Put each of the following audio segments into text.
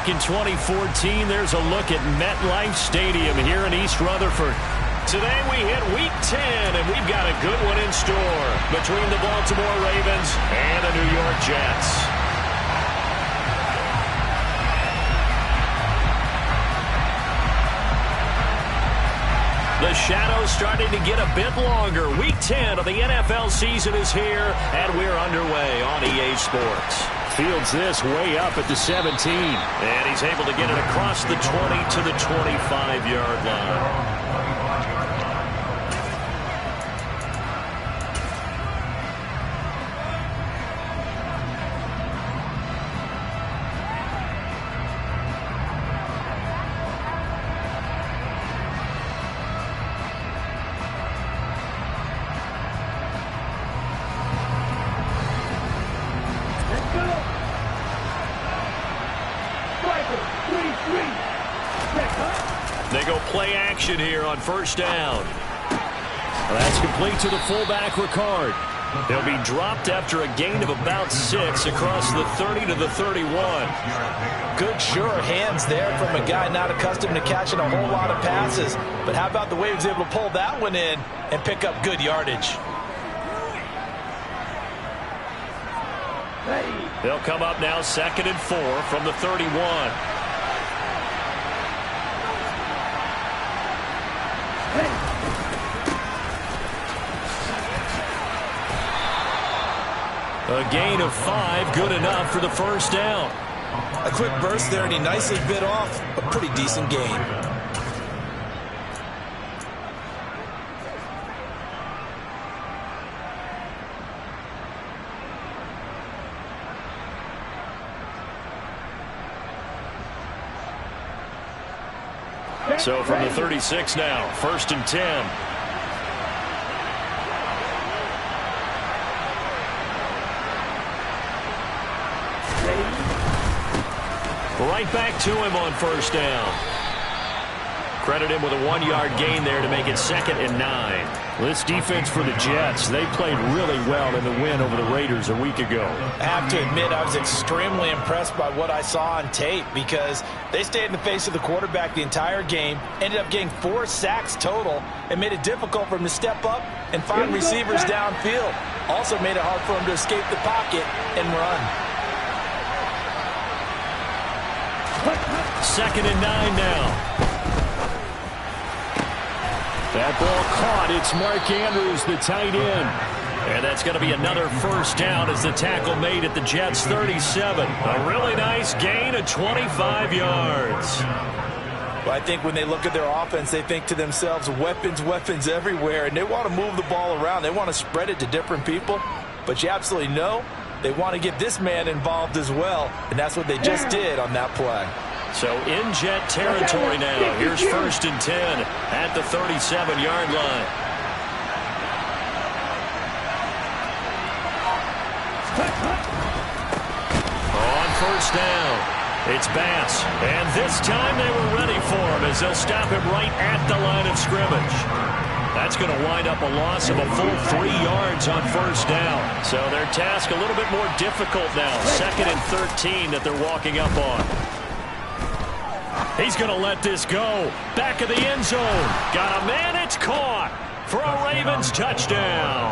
back in 2014, there's a look at MetLife Stadium here in East Rutherford. Today we hit Week 10, and we've got a good one in store between the Baltimore Ravens and the New York Jets. The shadow's starting to get a bit longer. Week 10 of the NFL season is here, and we're underway on EA Sports. Fields this way up at the 17. And he's able to get it across the 20 to the 25-yard line. They go play action here on first down. That's complete to the fullback, Ricard. They'll be dropped after a gain of about 6 across the 30 to the 31. Good, sure hands there from a guy not accustomed to catching a whole lot of passes. But how about the way he was able to pull that one in and pick up good yardage? They'll come up now 2nd and 4 from the 31. A gain of 5, good enough for the first down. A quick burst there, and he nicely bit off a pretty decent gain. So from the 36 now, 1st and 10. Right back to him on first down. Credit him with a 1-yard gain there to make it 2nd and 9. This defense for the Jets, they played really well in the win over the Raiders a week ago. I have to admit, I was extremely impressed by what I saw on tape because they stayed in the face of the quarterback the entire game, ended up getting 4 sacks total, and made it difficult for him to step up and find receivers downfield. Also made it hard for him to escape the pocket and run. 2nd and 9 now. That ball caught. It's Mark Andrews, the tight end. And that's going to be another first down as the tackle made at the Jets' 37. A really nice gain of 25 yards. Well, I think when they look at their offense, they think to themselves, weapons, weapons everywhere. And they want to move the ball around. They want to spread it to different people. But you absolutely know they want to get this man involved as well. And that's what they just did on that play. So in Jet territory now. Here's 1st and 10 at the 37-yard line. On first down, it's Bass. And this time they were ready for him as they'll stop him right at the line of scrimmage. That's going to wind up a loss of a full 3 yards on first down. So their task a little bit more difficult now. 2nd and 13 that they're walking up on. He's going to let this go. Back of the end zone. Got a man. It's caught for a Ravens touchdown.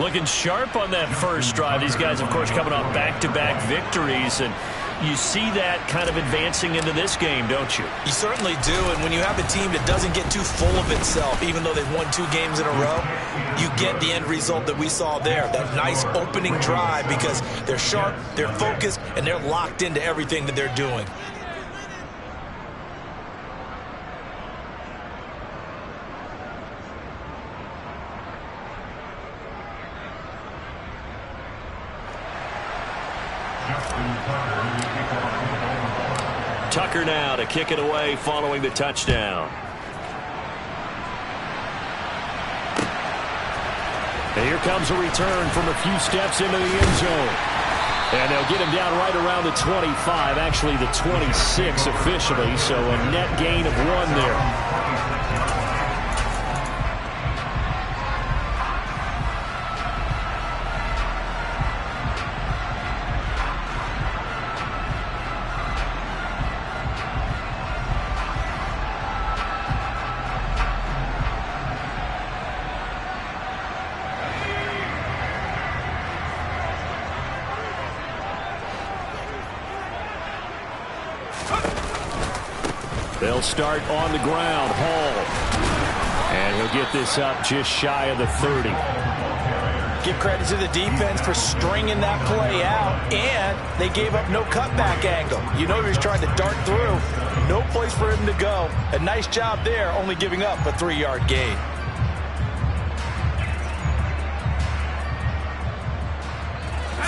Looking sharp on that first drive. These guys, of course, coming off back-to-back victories. And you see that kind of advancing into this game, don't you? You certainly do. And when you have a team that doesn't get too full of itself, even though they've won 2 games in a row, you get the end result that we saw there. That nice opening drive because they're sharp, they're focused, and they're locked into everything that they're doing. Tucker now to kick it away following the touchdown. And here comes a return from a few steps into the end zone. And they'll get him down right around the 25, actually the 26 officially, so a net gain of 1 there. They'll start on the ground. Hall. And he'll get this up just shy of the 30. Give credit to the defense for stringing that play out, and they gave up no cutback angle. You know he was trying to dart through. No place for him to go. A nice job there, only giving up a 3-yard gain.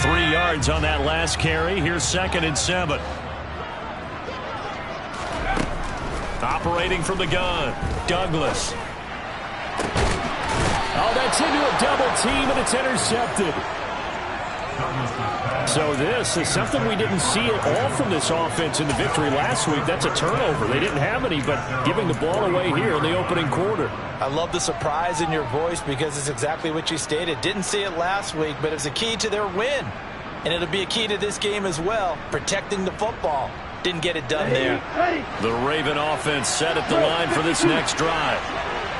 Three yards on that last carry. Here's 2nd and 7. Operating from the gun, Douglas. Oh, that's into a double team, and it's intercepted. So this is something we didn't see at all from this offense in the victory last week. That's a turnover. They didn't have any, but giving the ball away here in the opening quarter. I love the surprise in your voice because it's exactly what you stated. Didn't see it last week, but it's a key to their win. And it'll be a key to this game as well, protecting the football. Didn't get it done there. The Raven offense set at the line for this next drive.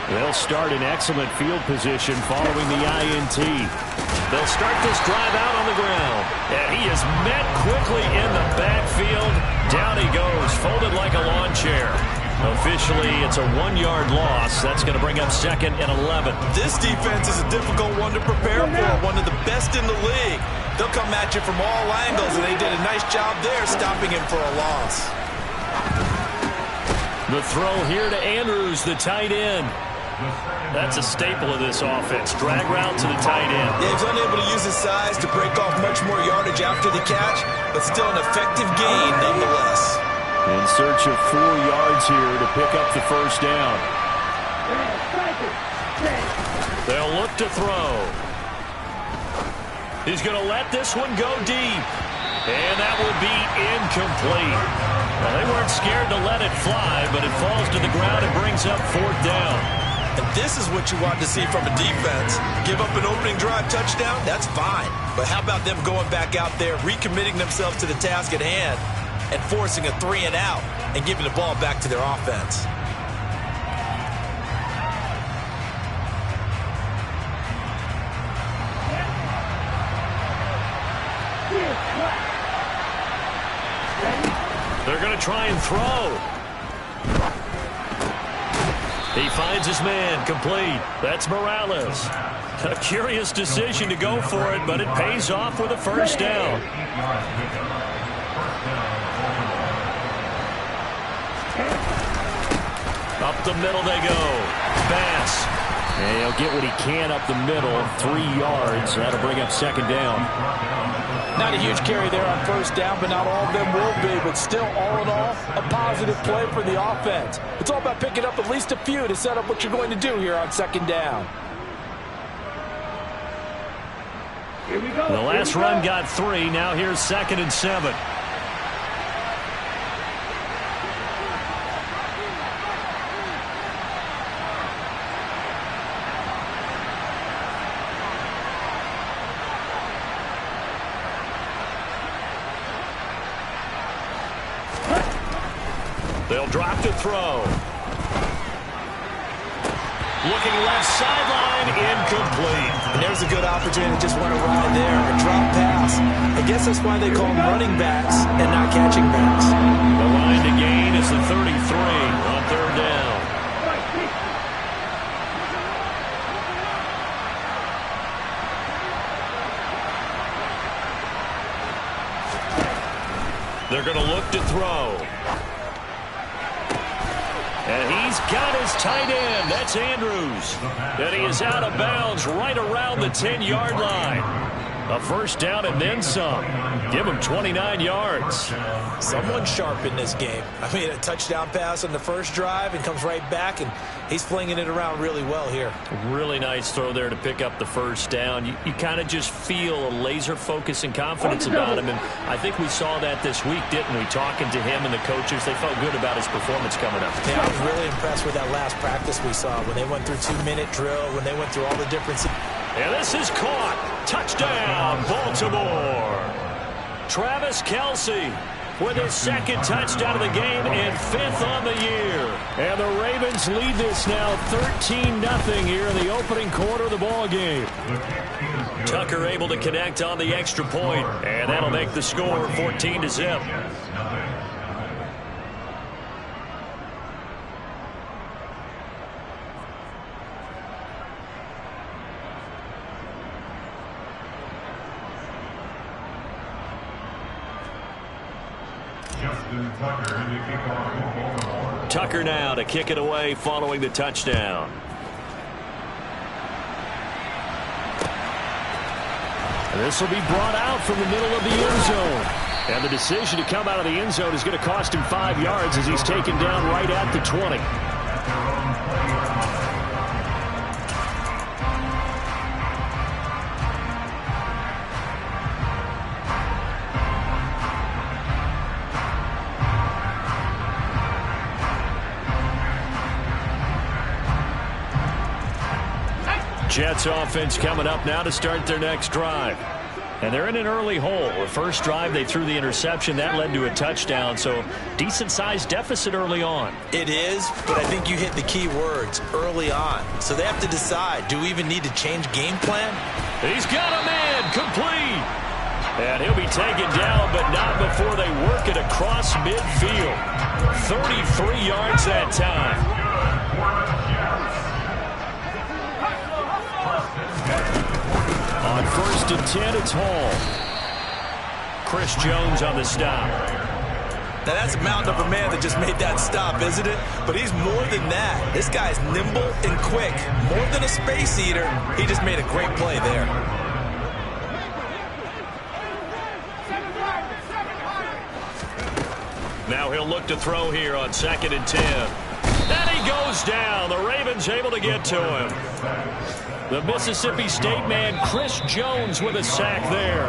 They'll start in excellent field position following the INT. They'll start this drive out on the ground. And he is met quickly in the backfield. Down he goes, folded like a lawn chair. Officially, it's a 1-yard loss. That's going to bring up 2nd and 11. This defense is a difficult one to prepare for, one of the best in the league. They'll come at you from all angles, and they did a nice job there stopping him for a loss. The throw here to Andrews, the tight end. That's a staple of this offense. Drag route to the tight end. Yeah, he's unable to use his size to break off much more yardage after the catch, but still an effective gain nonetheless. In search of 4 yards here to pick up the first down. They'll look to throw. He's going to let this one go deep. And that will be incomplete. Well, they weren't scared to let it fly, but it falls to the ground and brings up 4th down. And this is what you want to see from a defense. Give up an opening drive touchdown, that's fine. But how about them going back out there, recommitting themselves to the task at hand, and forcing a 3 and out, and giving the ball back to their offense. They're going to try and throw. He finds his man, complete. That's Morales. A curious decision to go for it, but it pays off with a first down. Up the middle they go. Bass. And he'll get what he can up the middle. 3 yards. That'll bring up 2nd down. Not a huge carry there on first down, but not all of them will be. But still, all in all, a positive play for the offense. It's all about picking up at least a few to set up what you're going to do here on 2nd down. Here we go. The last run got 3. Now here's 2nd and 7. They'll drop to throw. Looking left sideline, incomplete. And there's a good opportunity to just want to ride there. A drop pass. I guess that's why they call them running backs and not catching backs. The line to gain is the 33 on 3rd down. They're going to look to throw. And he's got his tight end. That's Andrews. And he is out of bounds right around the 10-yard line. A first down and then some. Give him 29 yards. Someone sharp in this game. I mean, a touchdown pass on the first drive and comes right back, and he's flinging it around really well here. Really nice throw there to pick up the first down. You kind of just feel a laser focus and confidence about him, and I think we saw that this week, didn't we? Talking to him and the coaches, they felt good about his performance coming up. Yeah, I was really impressed with that last practice we saw when they went through 2-minute drill, when they went through all the different... And this is caught. Touchdown, Baltimore. Travis Kelce with his 2nd touchdown of the game and 5th on the year. And the Ravens lead this now 13-0 here in the opening quarter of the ball game. Tucker able to connect on the extra point, and that'll make the score 14-0. Tucker now to kick it away following the touchdown. And this will be brought out from the middle of the end zone. And the decision to come out of the end zone is going to cost him 5 yards as he's taken down right at the 20. Jets offense coming up now to start their next drive. And they're in an early hole. The first drive, they threw the interception. That led to a touchdown, so decent-sized deficit early on. It is, but I think you hit the key words, early on. So they have to decide, do we even need to change game plan? He's got a man, complete. And he'll be taken down, but not before they work it across midfield. 33 yards that time. On 1st and 10, it's Hall. Chris Jones on the stop. Now that's a mountain of a man that just made that stop, isn't it? But he's more than that. This guy's nimble and quick. More than a space eater. He just made a great play there. Now he'll look to throw here on 2nd and 10. And he goes down. The Ravens able to get to him. The Mississippi State man, Chris Jones, with a sack there.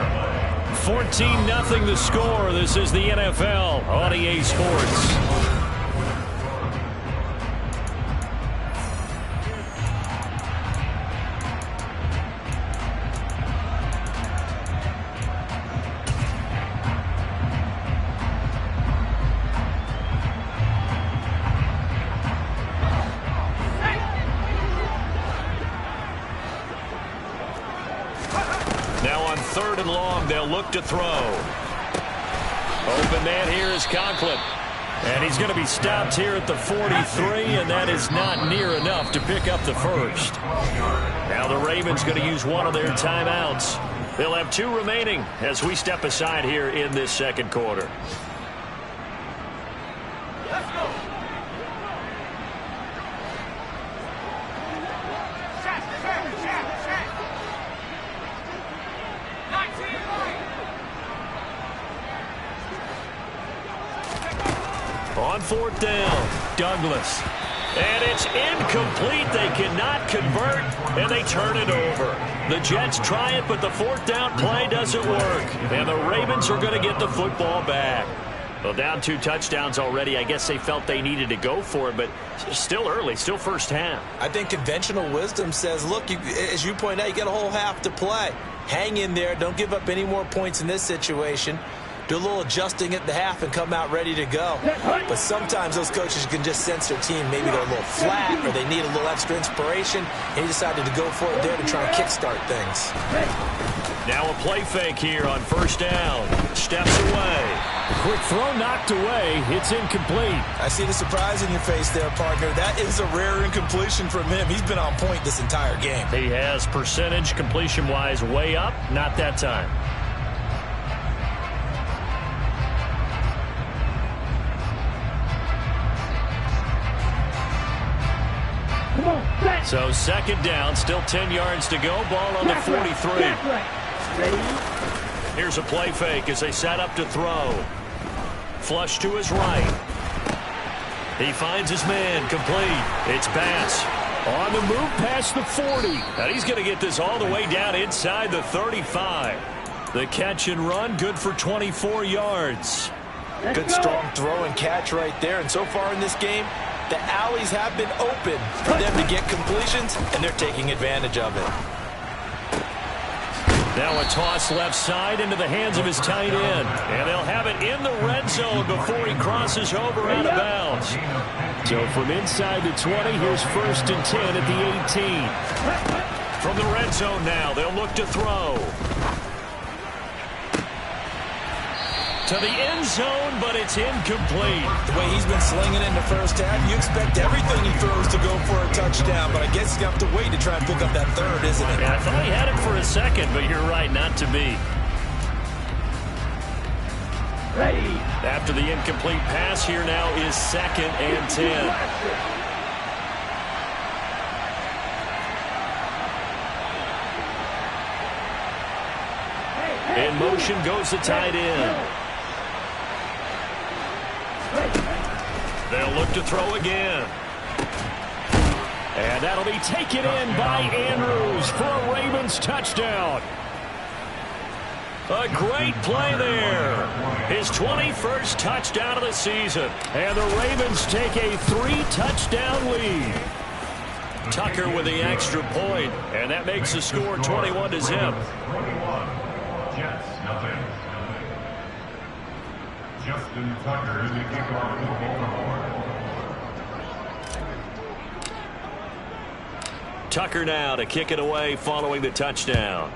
14-0 the score. This is the NFL on EA Sports. Now on 3rd and long, they'll look to throw. Open man here is Conklin. And he's going to be stopped here at the 43, and that is not near enough to pick up the first. Now the Ravens going to use one of their timeouts. They'll have 2 remaining as we step aside here in this second quarter. On 4th down, Douglas. And it's incomplete. They cannot convert, and they turn it over. The Jets try it, but the 4th down play doesn't work. And the Ravens are going to get the football back. Well, down 2 touchdowns already. I guess they felt they needed to go for it, but still early, still first half. I think conventional wisdom says, look, as you point out, you got a whole half to play. Hang in there. Don't give up any more points in this situation. Do a little adjusting at the half and come out ready to go. But sometimes those coaches can just sense their team. Maybe they're a little flat or they need a little extra inspiration. And he decided to go for it there to try and kickstart things. Now a play fake here on 1st down. Steps away. Quick throw knocked away. It's incomplete. I see the surprise in your face there, partner. That is a rare incompletion from him. He's been on point this entire game. He has percentage completion-wise way up. Not that time. So 2nd down, still 10 yards to go. Ball on the 43. Here's a play fake as they set up to throw. Flush to his right. He finds his man, complete. It's Bass on the move past the 40. And he's going to get this all the way down inside the 35. The catch and run, good for 24 yards. Good strong throw and catch right there. And so far in this game, the alleys have been open for them to get completions, and they're taking advantage of it. Now a toss left side into the hands of his tight end. And they'll have it in the red zone before he crosses over out of bounds. So from inside the 20, here's 1st and 10 at the 18. From the red zone now, they'll look to throw. To the end zone, but it's incomplete. The way he's been slinging in the first half, you expect everything he throws to go for a touchdown, but I guess you have to wait to try and pick up that 3rd, isn't it? Yeah, I thought he had it for a second, but you're right, not to be. Ready. After the incomplete pass, here now is 2nd and 10. In motion goes the tight end. They'll look to throw again. And that'll be taken in by Andrews for a Ravens touchdown. A great play there. His 21st touchdown of the season. And the Ravens take a 3-touchdown lead. Tucker with the extra point, and that makes the score 21-0. Jets, nothing. Justin Tucker is the kickoff for Baltimore. Tucker now to kick it away following the touchdown.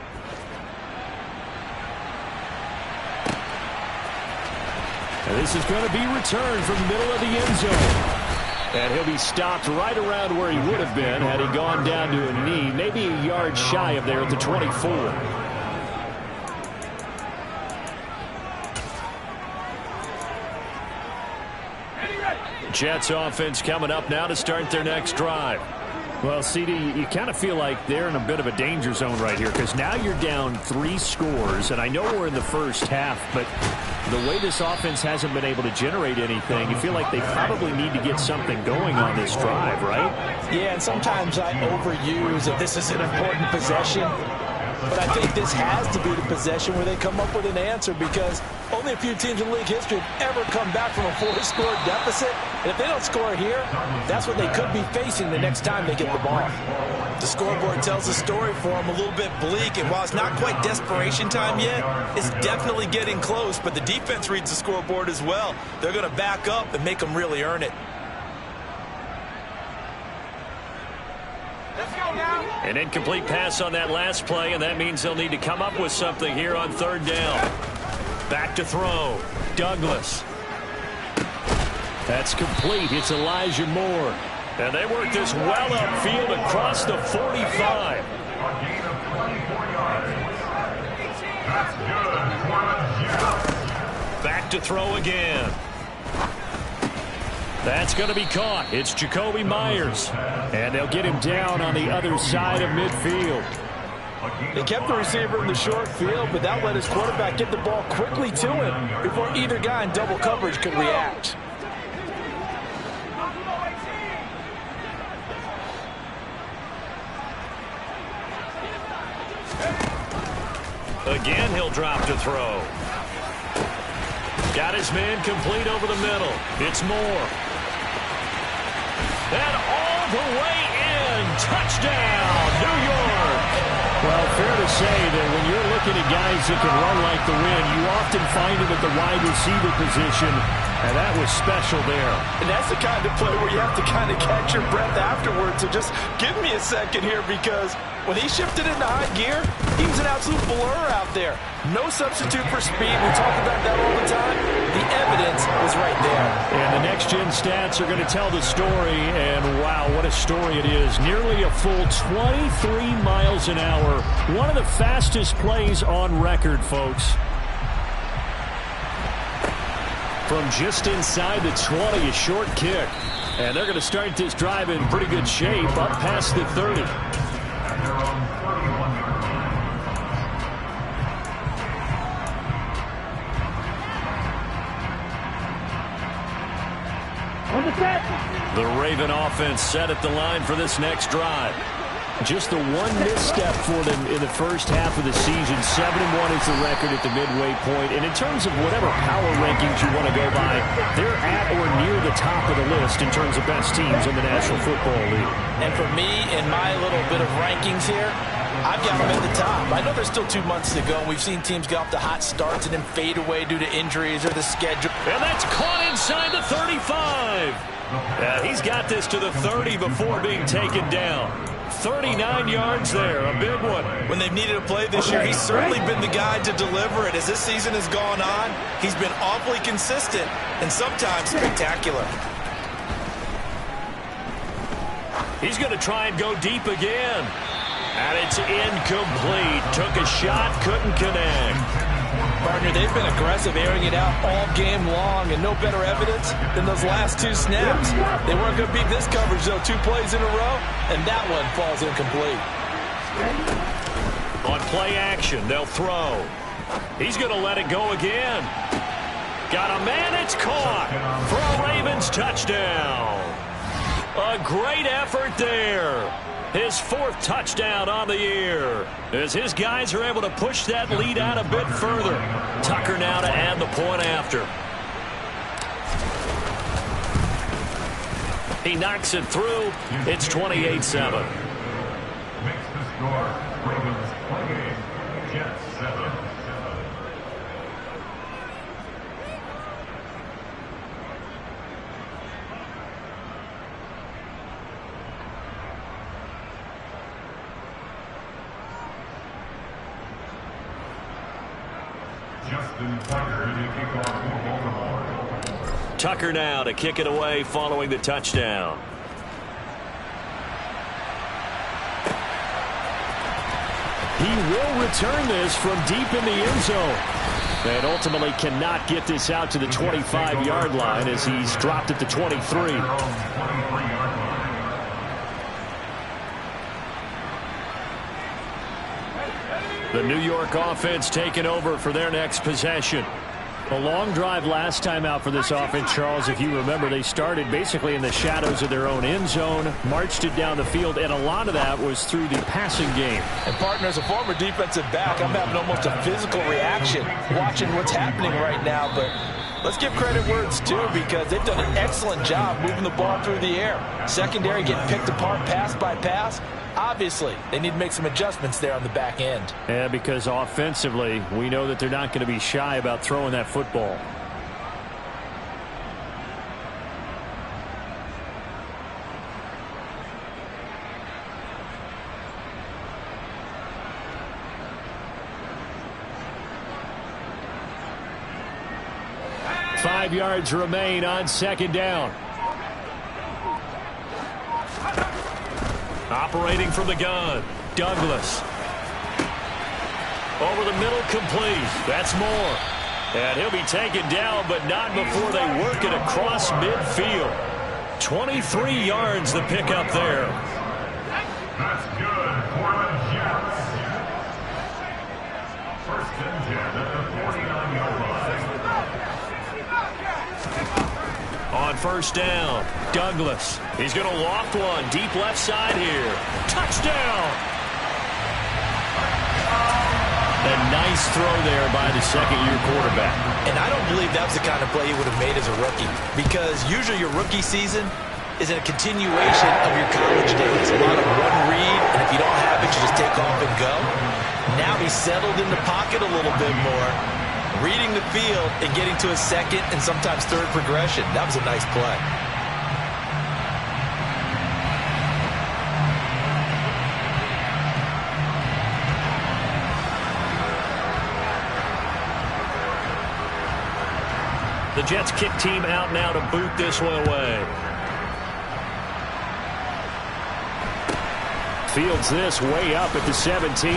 And this is going to be returned from the middle of the end zone. And he'll be stopped right around where he would have been had he gone down to a knee, maybe a yard shy of there at the 24. Jets offense coming up now to start their next drive. Well, CD, you kind of feel like they're in a bit of a danger zone right here because now you're down 3 scores, and I know we're in the first half, but the way this offense hasn't been able to generate anything, you feel like they probably need to get something going on this drive, right? Yeah, and sometimes I overuse if this is an important possession. But I think this has to be the possession where they come up with an answer because only a few teams in league history have ever come back from a 4-score deficit. And if they don't score here, that's what they could be facing the next time they get the ball. The scoreboard tells a story for them a little bit bleak. And while it's not quite desperation time yet, it's definitely getting close. But the defense reads the scoreboard as well. They're going to back up and make them really earn it. An incomplete pass on that last play, and that means they'll need to come up with something here on 3rd down. Back to throw. Douglas. That's complete. It's Elijah Moore. And they work this well upfield across the 45. A gain of 24 yards. That's good for the Jets. Back to throw again. That's going to be caught. It's Jacoby Myers. And they'll get him down on the other side of midfield. They kept the receiver in the short field, but that let his quarterback get the ball quickly to him before either guy in double coverage could react. Again, he'll drop to throw. Got his man complete over the middle. It's Moore. And all the way in. Touchdown, New York. Well, fair to say that when you're looking at guys that can run like the wind, you often find them at the wide receiver position, and that was special there. And that's the kind of play where you have to kind of catch your breath afterwards. So just give me a second here because when he shifted into high gear, he was an absolute blur out there. No substitute for speed. We talk about that all the time. The evidence is right there. And the next-gen stats are going to tell the story, and wow, what a story it is. Nearly a full 23 miles an hour. One of the fastest plays on record, folks. From just inside the 20, a short kick. And they're going to start this drive in pretty good shape, up past the 30. The Raven offense set at the line for this next drive. Just the one misstep for them in the first half of the season. 7-1 is the record at the midway point. And in terms of whatever power rankings you want to go by, they're at or near the top of the list in terms of best teams in the National Football League. And for me, in my little bit of rankings here, I've got them at the top. I know there's still 2 months to go. We've seen teams get off to hot starts and then fade away due to injuries or the schedule. And that's caught inside the 35. He's got this to the 30 before being taken down. 39 yards there, a big one. When they've needed a play this year, he's certainly been the guy to deliver it. As this season has gone on, he's been awfully consistent and sometimes spectacular. He's going to try and go deep again. And it's incomplete. Took a shot, couldn't connect. Partner, they've been aggressive, airing it out all game long, and no better evidence than those last 2 snaps. They weren't going to beat this coverage, though. 2 plays in a row, and that one falls incomplete. On play action, they'll throw. He's going to let it go again. Got a man, it's caught for a Ravens touchdown. A great effort there. His 4th touchdown on the year, as his guys are able to push that lead out a bit further. Tucker now to add the point after. He knocks it through. It's 28-7. Makes the score. Ravens 28, Jets 7. Tucker now to kick it away following the touchdown. He will return this from deep in the end zone. And ultimately cannot get this out to the 25-yard line as he's dropped at the 23. The New York offense taking over for their next possession. A long drive last time out for this offense, Charles. If you remember, they started basically in the shadows of their own end zone, marched it down the field, and a lot of that was through the passing game. And, partner, as a former defensive back, I'm having almost a physical reaction watching what's happening right now. But let's give credit where it's due, because they've done an excellent job moving the ball through the air. Secondary getting picked apart pass by pass. Obviously, they need to make some adjustments there on the back end. Yeah, because offensively, we know that they're not going to be shy about throwing that football. Five yards remain on 2nd down. Operating from the gun, Douglas. Over the middle, complete. That's Moore. And he'll be taken down, but not before they work it across midfield. 23 yards the pickup there. That's good for the Jets. 1st and 10 at the 49-yard line. On 1st down, Douglas. He's going to loft one deep left side here. Touchdown! A nice throw there by the 2nd-year quarterback. And I don't believe that was the kind of play he would have made as a rookie, because usually your rookie season is a continuation of your college days. A lot of one read, and if you don't have it, you just take off and go. Now he's settled in the pocket a little bit more, reading the field and getting to a 2nd and sometimes 3rd progression. That was a nice play. The Jets kick team out now to boot this one away. Fields this way up at the 17.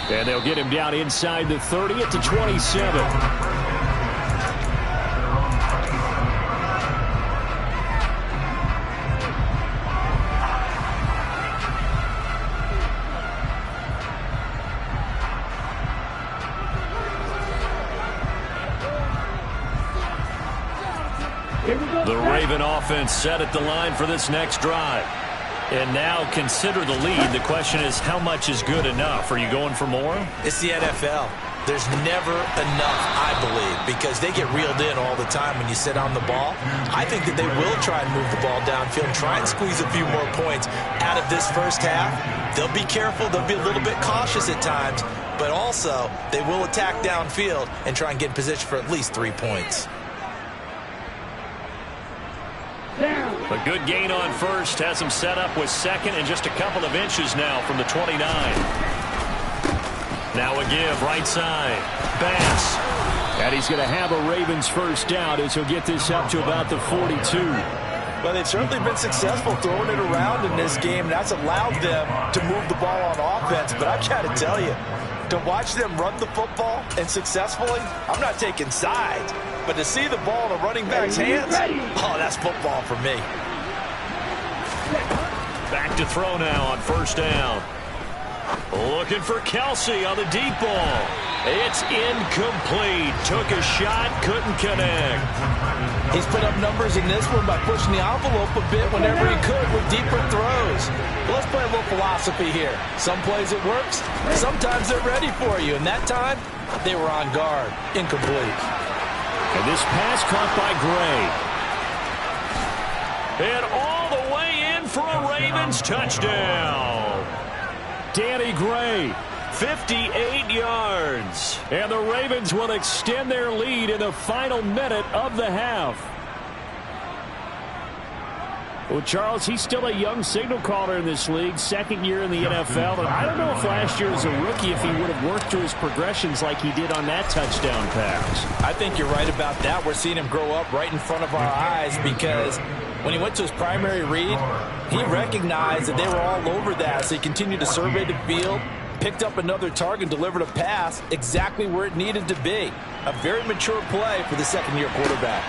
And they'll get him down inside the 30 at the 27. The Raven offense set at the line for this next drive. And now consider the lead. The question is, how much is good enough? Are you going for more? It's the NFL. There's never enough, I believe, because they get reeled in all the time when you sit on the ball. I think that they will try and move the ball downfield, try and squeeze a few more points out of this first half. They'll be careful. They'll be a little bit cautious at times, but also they will attack downfield and try and get in position for at least 3 points. A good gain on 1st, has him set up with 2nd and just a couple of inches now from the 29. Now a give, right side, Bass. And he's going to have a Ravens 1st down as he'll get this up to about the 42. Well, they've certainly been successful throwing it around in this game, and that's allowed them to move the ball on offense. But I've got to tell you, To watch them run the football and successfully, I'm not taking sides, but to see the ball in a running back's hands, oh, that's football for me. Back to throw now on first down. Looking for Kelsey on the deep ball. It's incomplete. Took a shot, couldn't connect. He's put up numbers in this one by pushing the envelope a bit whenever he could with deeper throws. But let's play a little philosophy here. Some plays it works, sometimes they're ready for you. And that time, they were on guard. Incomplete. And this pass caught by Gray. And all the way in for a Ravens touchdown. Danny Gray, 58 yards. And the Ravens will extend their lead in the final minute of the half. Well, Charles, he's still a young signal caller in this league, second year in the NFL. And I don't know if last year as a rookie if he would have worked through his progressions like he did on that touchdown pass. I think you're right about that. We're seeing him grow up right in front of our eyes because when he went to his primary read, he recognized that they were all over that. So he continued to survey the field, picked up another target, delivered a pass exactly where it needed to be. A very mature play for the second-year quarterback.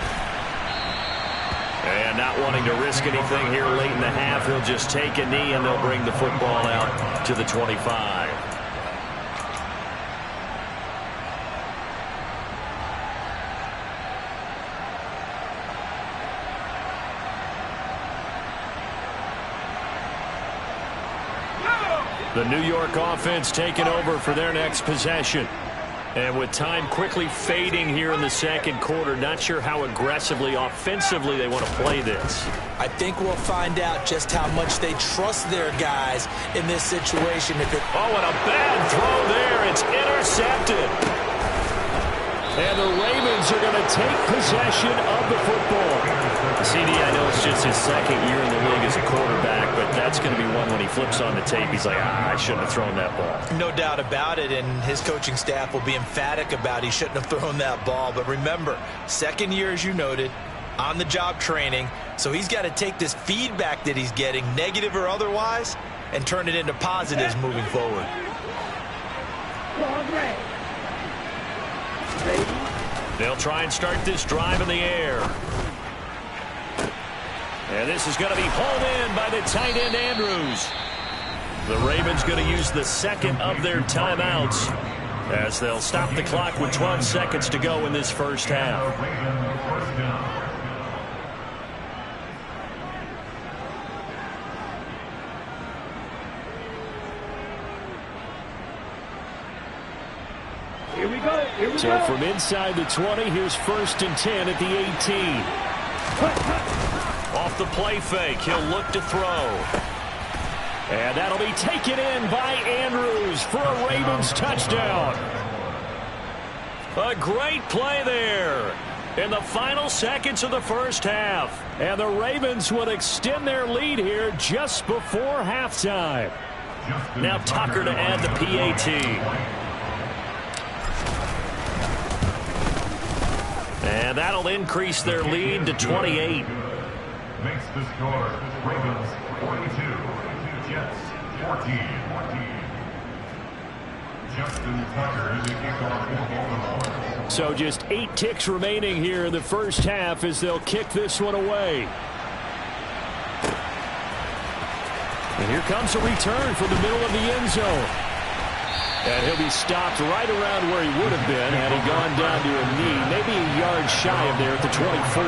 And not wanting to risk anything here late in the half, he'll just take a knee and they'll bring the football out to the 25. The New York offense taking over for their next possession. And with time quickly fading here in the second quarter, not sure how aggressively, offensively they want to play this. I think we'll find out just how much they trust their guys in this situation. Oh, and a bad throw there. It's intercepted. And the Ravens are going to take possession of the football. CD, I know it's just his second year in the league as a quarterback, but that's going to be one when he flips on the tape. He's like, I shouldn't have thrown that ball. No doubt about it, and his coaching staff will be emphatic about he shouldn't have thrown that ball. But remember, second year, as you noted, on-the-job training, so he's got to take this feedback that he's getting, negative or otherwise, and turn it into positives moving forward. They'll try and start this drive in the air. And this is going to be hauled in by the tight end, Andrews. The Ravens going to use the second of their timeouts as they'll stop the clock with 12 seconds to go in this first half. Here we go. So from inside the 20, here's 1st and 10 at the 18. Off the play fake, he'll look to throw. And that'll be taken in by Andrews for a Ravens touchdown. A great play there in the final seconds of the first half. And the Ravens would extend their lead here just before halftime. Now Tucker to add the PAT. And that'll increase their lead to 28. Makes the score Ravens 42, Jets 14. Justin Tucker is a kickoff for Baltimore. So just 8 ticks remaining here in the first half as they'll kick this one away. And here comes a return from the middle of the end zone. And he'll be stopped right around where he would have been had he gone down to a knee, maybe a yard shy of there at the 24.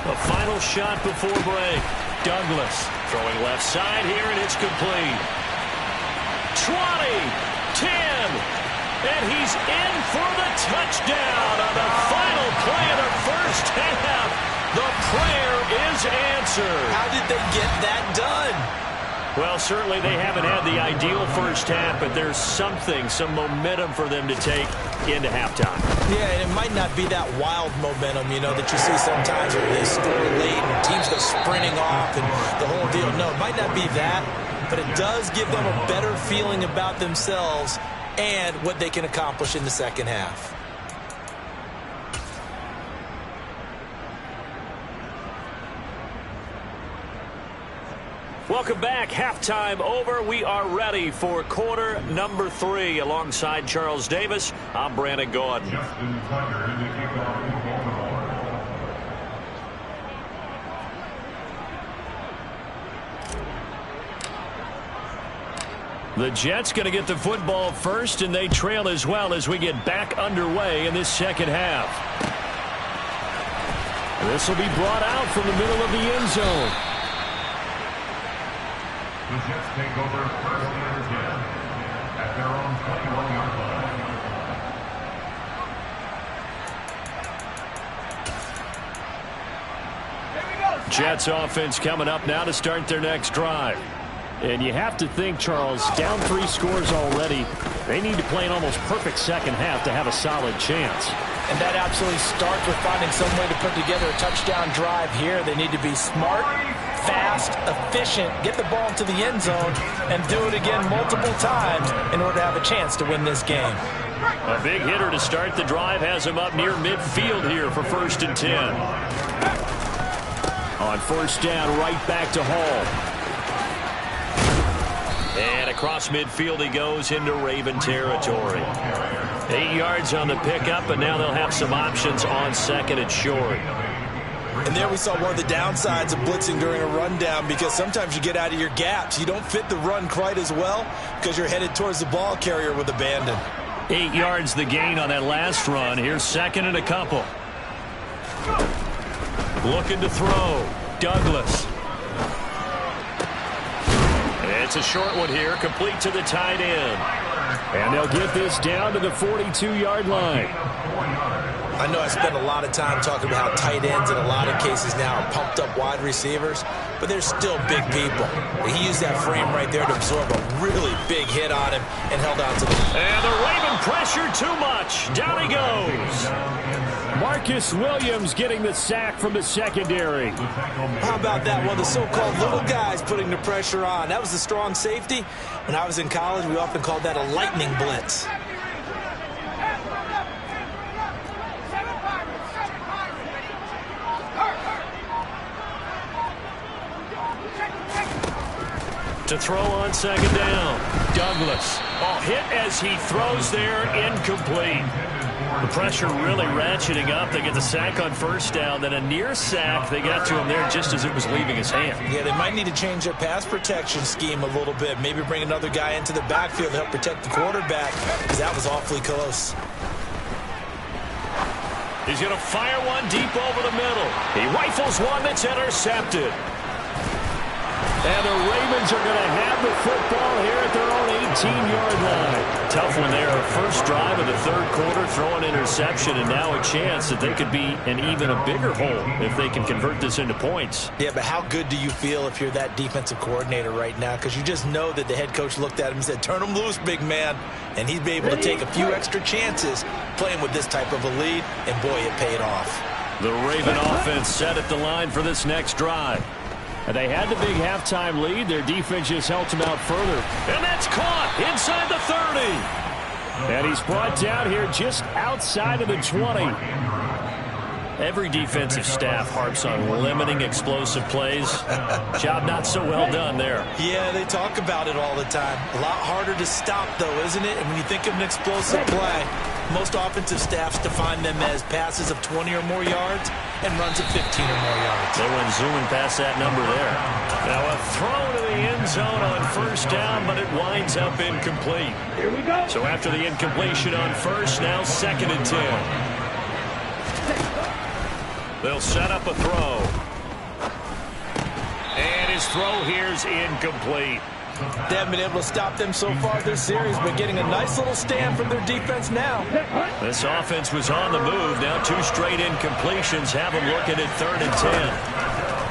A final shot before break. Douglas throwing left side here, and it's complete. 20, 10, and he's in for the touchdown on the final play of the first half. The prayer is answered. How did they get that done? Well, certainly they haven't had the ideal first half, but there's some momentum for them to take into halftime. Yeah, and it might not be that wild momentum, you know, that you see sometimes where they score late and teams go sprinting off and the whole deal. No, it might not be that, but it does give them a better feeling about themselves and what they can accomplish in the second half. Welcome back. Halftime over. We are ready for quarter number 3. Alongside Charles Davis, I'm Brandon Gordon. Justin Tucker in the kickoff for Baltimore. The Jets going to get the football first, and they trail as well as we get back underway in this second half. This will be brought out from the middle of the end zone. The Jets take over first and 10 at their own 21-yard line. Jets offense coming up now to start their next drive. And you have to think, Charles, down 3 scores already. They need to play an almost perfect second half to have a solid chance. And that absolutely starts with finding some way to put together a touchdown drive here. They need to be smart, fast, efficient, get the ball into the end zone, and do it again multiple times in order to have a chance to win this game. A big hitter to start the drive has him up near midfield here for first and 10. On first down, right back to Hall. And across midfield he goes into Raven territory. 8 yards on the pickup, but now they'll have some options on second and short. And there we saw one of the downsides of blitzing during a rundown, because sometimes you get out of your gaps. You don't fit the run quite as well because you're headed towards the ball carrier with abandon. 8 yards the gain on that last run. Here's second and a couple. Looking to throw. Douglas. It's a short one here, complete to the tight end. And they'll get this down to the 42-yard line. I know I spend a lot of time talking about how tight ends in a lot of cases now are pumped up wide receivers, but they're still big people. He used that frame right there to absorb a really big hit on him and held on to the... And the Raven pressure too much. Down he goes. Marcus Williams getting the sack from the secondary. How about that one? The so-called little guys putting the pressure on. That was the strong safety. When I was in college, we often called that a lightning blitz. To throw on second down. Douglas. Oh, hit as he throws there, incomplete. The pressure really ratcheting up. They get the sack on first down, then a near sack. They got to him there just as it was leaving his hand. Yeah, they might need to change their pass protection scheme a little bit. Maybe bring another guy into the backfield to help protect the quarterback, because that was awfully close. He's going to fire one deep over the middle. He rifles one that's intercepted. And the Ravens are going to have the football here at their own 18-yard line. Tough one there. First drive of the third quarter, throwing interception, and now a chance that they could be in even a bigger hole if they can convert this into points. Yeah, but how good do you feel if you're that defensive coordinator right now? Because you just know that the head coach looked at him and said, turn him loose, big man. And he'd be able to take a few extra chances playing with this type of a lead, and boy, it paid off. The Raven offense set at the line for this next drive. And they had the big halftime lead. Their defense just helped them out further. And that's caught inside the 30. And he's brought down here just outside of the 20. Every defensive staff harps on limiting explosive plays. Job not so well done there. Yeah, they talk about it all the time. A lot harder to stop, though, isn't it? And when you think of an explosive play, most offensive staffs define them as passes of 20 or more yards and runs of 15 or more yards. They went zooming past that number there. Now a throw to the end zone on first down, but it winds up incomplete. Here we go. So after the incompletion on first, now second and 10. They'll set up a throw. And his throw here's incomplete. They haven't been able to stop them so far this series, but getting a nice little stand from their defense now. This offense was on the move. Now 2 straight incompletions have them looking at third and 10.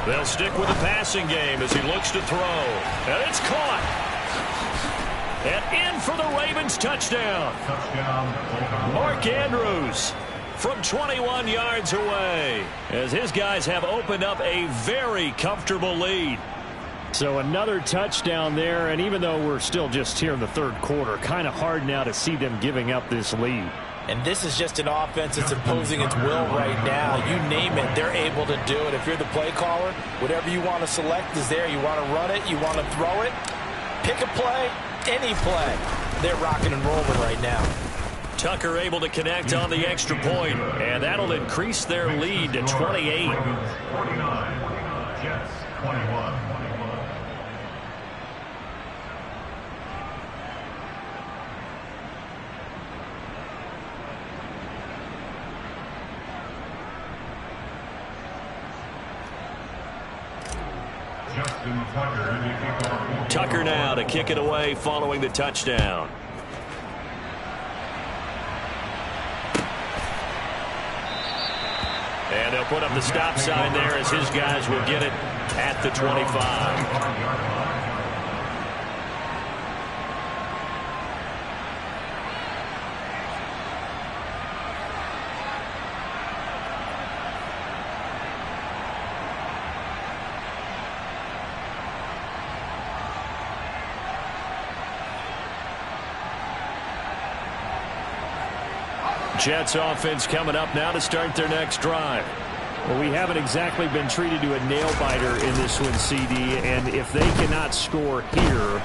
They'll stick with the passing game as he looks to throw. And it's caught. And in for the Ravens touchdown. Mark Andrews from 21 yards away as his guys have opened up a very comfortable lead. So another touchdown there, and even though we're still just here in the third quarter, kind of hard now to see them giving up this lead. And this is just an offense that's imposing its will right now. You name it, they're able to do it. If you're the play caller, whatever you want to select is there. You want to run it, you want to throw it, pick a play, any play. They're rocking and rolling right now. Tucker able to connect on the extra point, and that'll increase their lead to 28. 49, Jets 21. Tucker now to kick it away following the touchdown. And they'll put up the stop sign there as his guys will get it at the 25. Jets offense coming up now to start their next drive. Well, we haven't exactly been treated to a nail-biter in this one, CD, and if they cannot score here,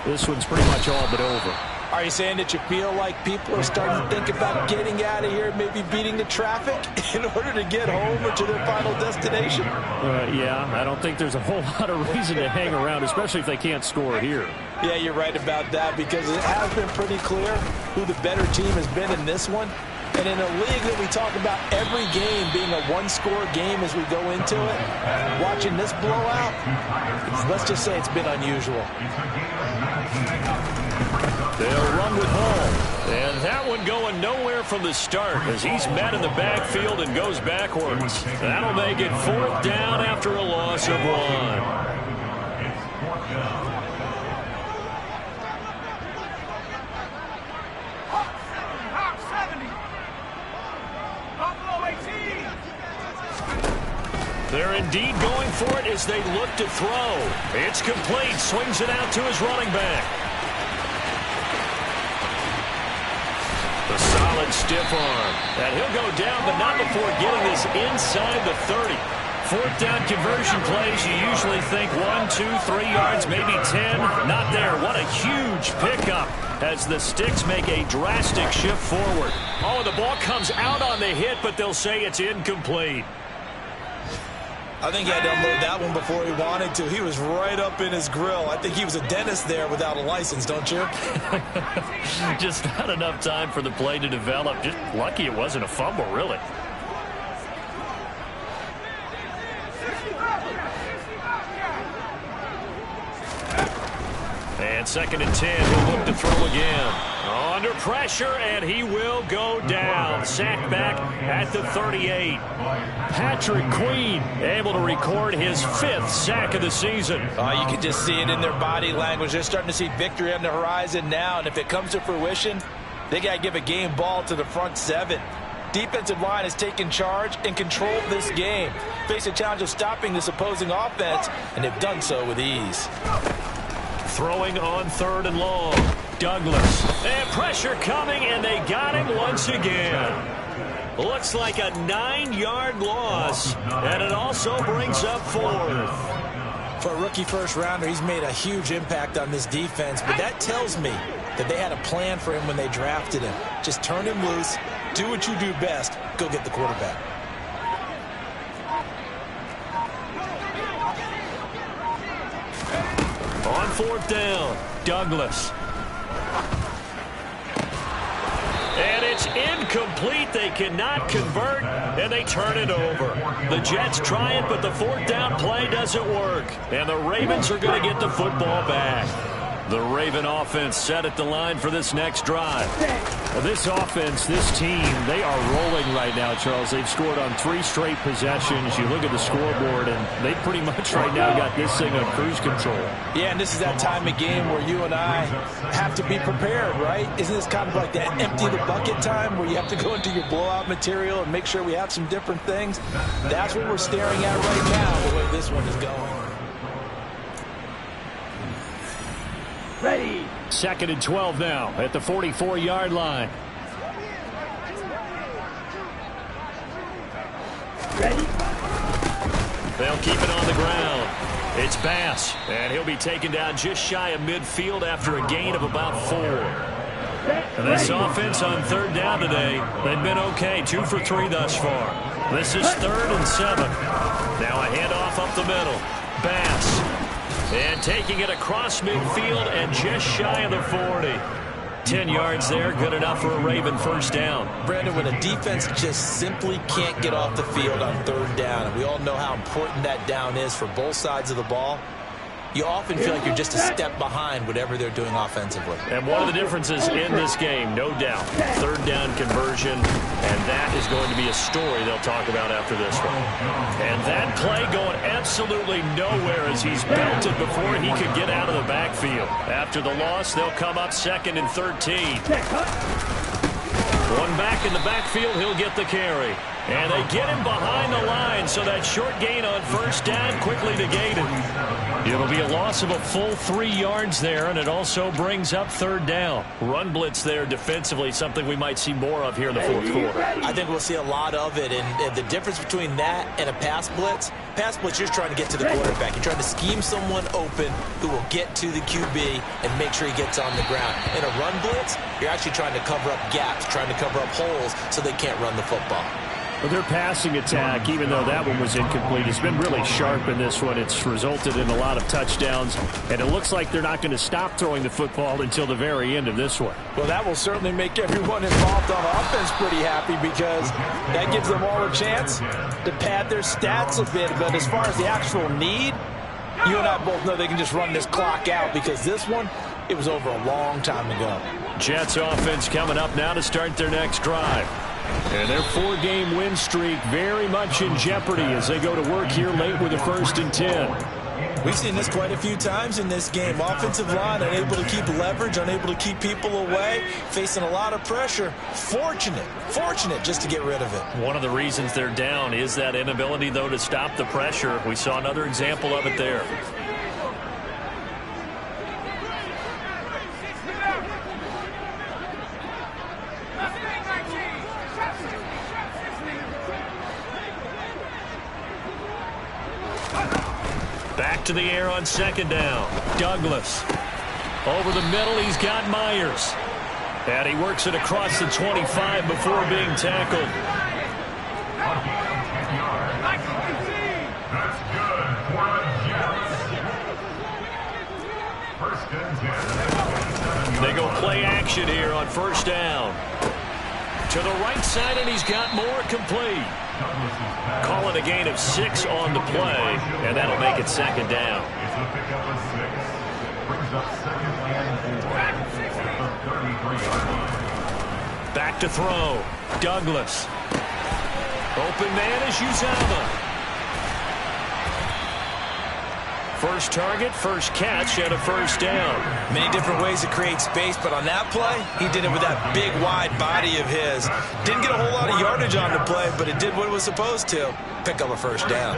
this one's pretty much all but over. Are you saying that you feel like people are starting to think about getting out of here, maybe beating the traffic in order to get home or to their final destination? Yeah, I don't think there's a whole lot of reason to hang around, especially if they can't score here. Yeah, you're right about that because it has been pretty clear who the better team has been in this one. And in a league that we talk about every game being a one-score game as we go into it, watching this blowout, let's just say it's been unusual. They'll run with Hall. And that one going nowhere from the start as he's met in the backfield and goes backwards. That'll make it 4th down after a loss of 1. They're indeed going for it as they look to throw. It's complete. Swings it out to his running back. The solid stiff arm. And he'll go down, but not before getting this inside the 30. 4th down conversion plays, you usually think 1, 2, 3 yards, maybe 10. Not there. What a huge pickup as the Sticks make a drastic shift forward. Oh, the ball comes out on the hit, but they'll say it's incomplete. I think he had to unload that one before he wanted to. He was right up in his grill. I think he was a dentist there without a license, don't you? Just not enough time for the play to develop. Just lucky it wasn't a fumble, really. And 2nd and 10, he'll look to throw again. Under pressure, and he will go down. Sacked back at the 38. Patrick Queen able to record his 5th sack of the season. You can just see it in their body language. They're starting to see victory on the horizon now, and if it comes to fruition, they got to give a game ball to the front 7. Defensive line has taken charge and controlled this game. Face a challenge of stopping this opposing offense, and they've done so with ease. Throwing on 3rd and long. Douglas. And pressure coming, and they got him once again. Looks like a 9-yard loss, and it also brings up 4th. For a rookie first-rounder, he's made a huge impact on this defense, but that tells me that they had a plan for him when they drafted him. Just turn him loose, do what you do best, go get the quarterback. On 4th down, Douglas. And it's incomplete. They cannot convert, and they turn it over. The Jets try it, but the 4th down play doesn't work. And the Ravens are going to get the football back. The Raven offense set at the line for this next drive. Well, this offense, this team, they are rolling right now, Charles. They've scored on 3 straight possessions. You look at the scoreboard, and they pretty much right now got this thing on cruise control. Yeah, and this is that time of game where you and I have to be prepared, right? Isn't this kind of like that empty the bucket time where you have to go into your blowout material and make sure we have some different things? That's what we're staring at right now, the way this one is going. Ready. 2nd and 12 now at the 44-yard line. Ready. They'll keep it on the ground. It's Bass, and he'll be taken down just shy of midfield after a gain of about 4. And this offense on 3rd down today, they've been okay, 2 for 3 thus far. This is 3rd and 7. Now a handoff up the middle. Bass. And taking it across midfield and just shy of the 40. 10 yards there, good enough for a Raven first down. Brandon, when a defense just simply can't get off the field on 3rd down, and we all know how important that down is for both sides of the ball, you often feel like you're just a step behind whatever they're doing offensively. And one of the differences in this game, no doubt, 3rd down conversion, and that is going to be a story they'll talk about after this one. And that play going absolutely nowhere as he's belted before he could get out of the backfield. After the loss, they'll come up 2nd and 13. One back in the backfield, he'll get the carry. And they get him behind the line, so that short gain on 1st down quickly negated. It'll be a loss of a full 3 yards there, and it also brings up 3rd down. Run blitz there defensively, something we might see more of here in the 4th quarter. I think we'll see a lot of it, and the difference between that and a pass blitz, you're trying to get to the quarterback. You're trying to scheme someone open who will get to the QB and make sure he gets on the ground. In a run blitz, you're actually trying to cover up gaps, trying to cover up holes so they can't run the football. Well, their passing attack, even though that one was incomplete, has been really sharp in this one. It's resulted in a lot of touchdowns, and it looks like they're not going to stop throwing the football until the very end of this one. Well, that will certainly make everyone involved on offense pretty happy because that gives them all a chance to pad their stats a bit. But as far as the actual need, you and I both know they can just run this clock out because this one, it was over a long time ago. Jets offense coming up now to start their next drive. And their 4-game win streak very much in jeopardy as they go to work here late with a 1st and 10. We've seen this quite a few times in this game. Offensive line unable to keep leverage, unable to keep people away, facing a lot of pressure. Fortunate just to get rid of it. One of the reasons they're down is that inability, though, to stop the pressure. We saw another example of it there. Back to the air on 2nd down. Douglas. Over the middle, he's got Myers. And he works it across the 25 before being tackled. That's good for the Jets. 1st and 10. They go play action here on 1st down. To the right side, and he's got more complete. Call it a gain of 6 on the play, and that'll make it 2nd down. It's a pickup of 6. Brings up 2nd and 4 at the 33-yard line. Back to throw. Douglas. Open man is Uzama. First target, first catch, and a 1st down. Many different ways to create space, but on that play, he did it with that big, wide body of his. Didn't get a whole lot of yardage on the play, but it did what it was supposed to. Pick up a 1st down.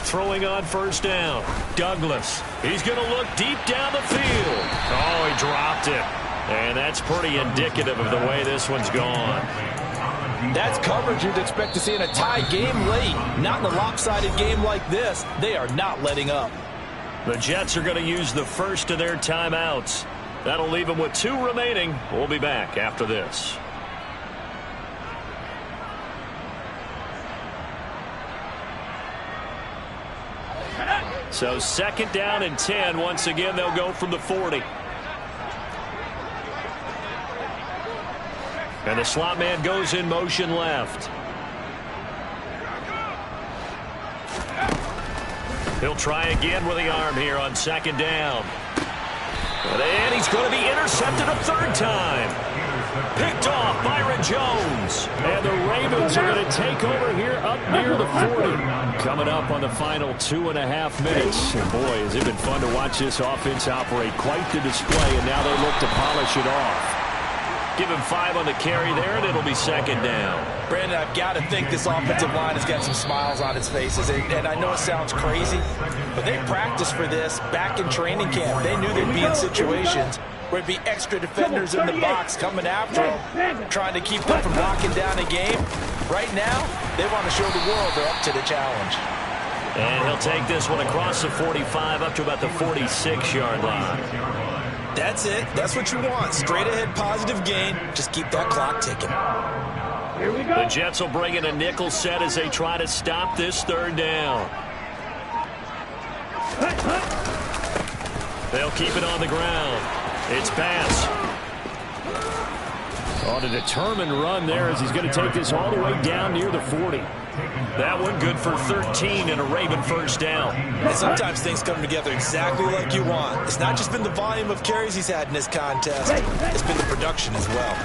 Throwing on 1st down. Douglas. He's going to look deep down the field. Oh, he dropped it. And that's pretty indicative of the way this one's gone. That's coverage you'd expect to see in a tie game late. Not in a lopsided game like this. They are not letting up. The Jets are going to use the first of their timeouts. That'll leave them with 2 remaining. We'll be back after this. So 2nd down and 10. Once again, they'll go from the 40. And the slot man goes in motion left. He'll try again with the arm here on second down. And he's going to be intercepted a third time. Picked off Byron Jones. And the Ravens are going to take over here up near the 40. Coming up on the final 2.5 minutes. And boy, has it been fun to watch this offense operate. Quite the display, and now they look to polish it off. Give him 5 on the carry there, and it'll be second down. Brandon, I've got to think this offensive line has got some smiles on its faces. And I know it sounds crazy, but they practiced for this back in training camp. They knew they'd be in situations where there'd be extra defenders in the box coming after them, trying to keep them from locking down a game. Right now, they want to show the world they're up to the challenge. And he'll take this one across the 45 up to about the 46-yard line. That's it. That's what you want. Straight ahead positive gain. Just keep that clock ticking. The Jets will bring in a nickel set as they try to stop this third down. They'll keep it on the ground. It's pass. On a determined run there as he's going to take this all the way down near the 40. That one good for 13 and a Raven first down. And sometimes things come together exactly like you want. It's not just been the volume of carries he's had in this contest. It's been the production as well.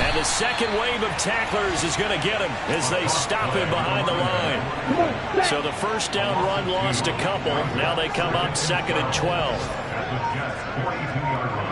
And the second wave of tacklers is going to get him as they stop him behind the line. So the first down run lost a couple. Now they come up second and 12. At the Jets' 42-yard line.